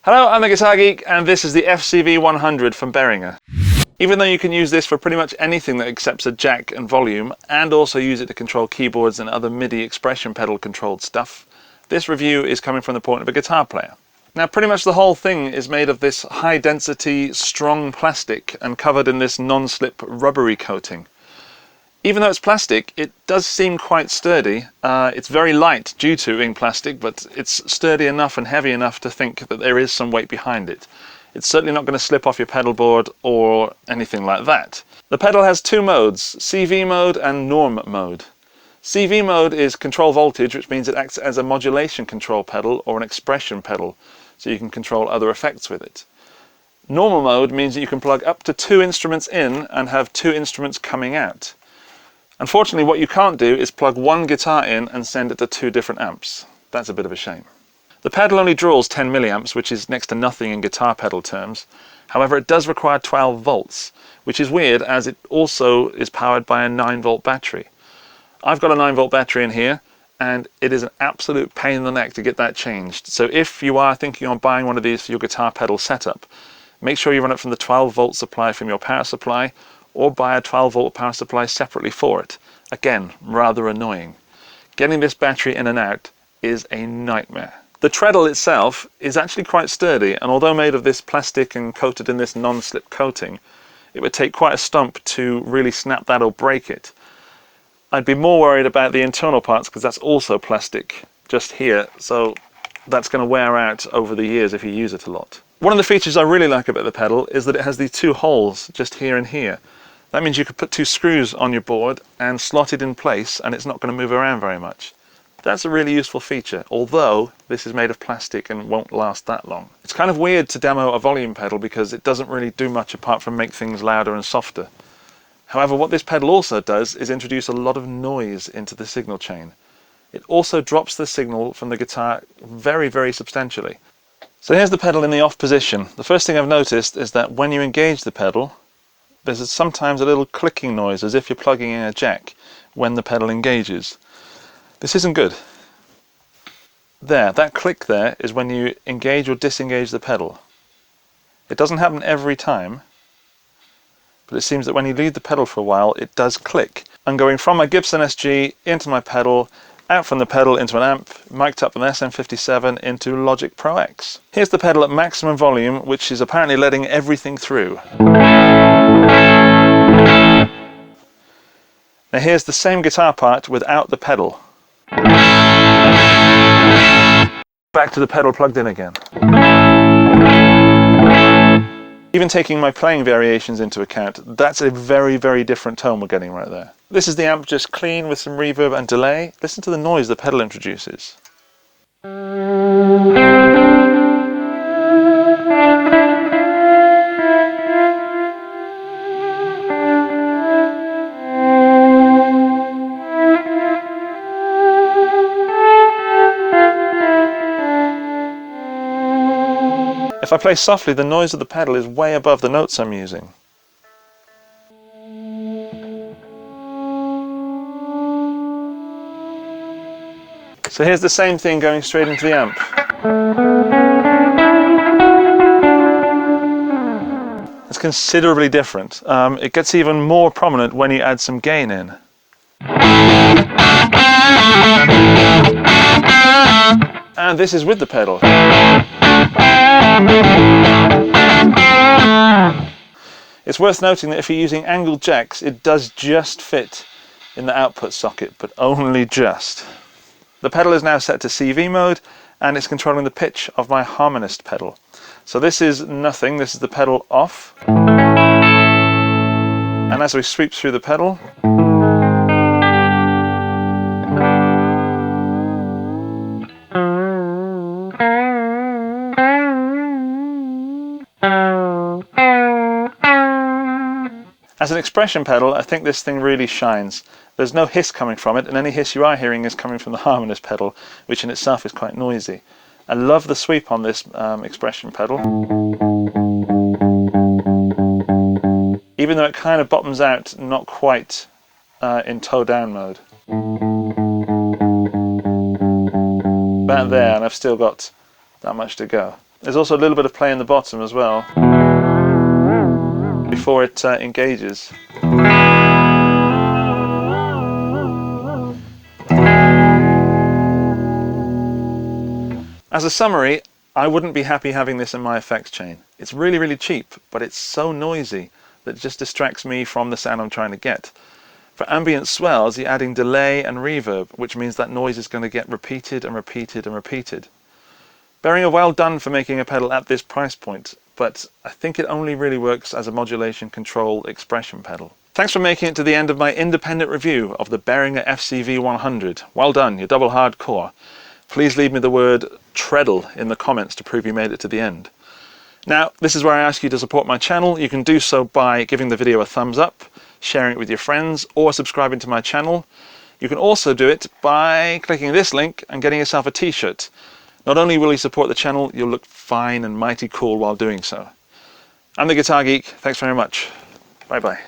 Hello, I'm the Guitar Geek, and this is the FCV100 from Behringer. Even though you can use this for pretty much anything that accepts a jack and volume, and also use it to control keyboards and other MIDI expression pedal controlled stuff, this review is coming from the point of a guitar player. Now pretty much the whole thing is made of this high density, strong plastic and covered in this non-slip rubbery coating. Even though it's plastic, it does seem quite sturdy. It's very light due to being plastic, but it's sturdy enough and heavy enough to think that there is some weight behind it. It's certainly not going to slip off your pedal board or anything like that. The pedal has two modes, CV mode and norm mode. CV mode is control voltage, which means it acts as a modulation control pedal or an expression pedal, so you can control other effects with it. Normal mode means that you can plug up to two instruments in and have two instruments coming out. Unfortunately, what you can't do is plug one guitar in and send it to two different amps. That's a bit of a shame. The pedal only draws 10 milliamps, which is next to nothing in guitar pedal terms. However, it does require 12 volts, which is weird as it also is powered by a 9-volt battery. I've got a 9-volt battery in here, and it is an absolute pain in the neck to get that changed. So if you are thinking on buying one of these for your guitar pedal setup, make sure you run it from the 12-volt supply from your power supply, or buy a 12-volt power supply separately for it. Again, rather annoying. Getting this battery in and out is a nightmare. The treadle itself is actually quite sturdy, and although made of this plastic and coated in this non-slip coating, it would take quite a stomp to really snap that or break it. I'd be more worried about the internal parts because that's also plastic just here, so that's going to wear out over the years if you use it a lot. One of the features I really like about the pedal is that it has these two holes just here and here. That means you could put two screws on your board and slot it in place and it's not going to move around very much. That's a really useful feature, although this is made of plastic and won't last that long. It's kind of weird to demo a volume pedal because it doesn't really do much apart from make things louder and softer. However, what this pedal also does is introduce a lot of noise into the signal chain. It also drops the signal from the guitar very, very substantially. So here's the pedal in the off position. The first thing I've noticed is that when you engage the pedal, there's sometimes a little clicking noise as if you're plugging in a jack when the pedal engages. This isn't good. There, that click there is when you engage or disengage the pedal. It doesn't happen every time, but it seems that when you leave the pedal for a while, it does click. I'm going from my Gibson SG into my pedal, out from the pedal into an amp, mic'd up an SM57 into Logic Pro X. Here's the pedal at maximum volume, which is apparently letting everything through. Now here's the same guitar part without the pedal. Back to the pedal plugged in again. Even taking my playing variations into account, that's a very, very different tone we're getting right there. This is the amp just clean with some reverb and delay. Listen to the noise the pedal introduces. If I play softly, the noise of the pedal is way above the notes I'm using. So here's the same thing going straight into the amp. It's considerably different. It gets even more prominent when you add some gain in. And this is with the pedal. It's worth noting that if you're using angled jacks, it does just fit in the output socket, but only just. The pedal is now set to CV mode, and it's controlling the pitch of my harmonist pedal. So this is nothing, this is the pedal off. And as we sweep through the pedal, as an expression pedal, I think this thing really shines. There's no hiss coming from it, and any hiss you are hearing is coming from the harmonist pedal, which in itself is quite noisy. I love the sweep on this expression pedal. Even though it kind of bottoms out, not quite in toe down mode. About there, and I've still got that much to go. There's also a little bit of play in the bottom as well before it engages. As a summary, I wouldn't be happy having this in my effects chain. It's really, really cheap, but it's so noisy that it just distracts me from the sound I'm trying to get. For ambient swells, you're adding delay and reverb, which means that noise is going to get repeated and repeated and repeated. Behringer, well done for making a pedal at this price point, but I think it only really works as a modulation control expression pedal. Thanks for making it to the end of my independent review of the Behringer FCV100. Well done, you're double hardcore. Please leave me the word treadle in the comments to prove you made it to the end. Now, this is where I ask you to support my channel. You can do so by giving the video a thumbs up, sharing it with your friends, or subscribing to my channel. You can also do it by clicking this link and getting yourself a t-shirt. Not only will you support the channel, you'll look fine and mighty cool while doing so. I'm the Guitar Geek. Thanks very much. Bye bye.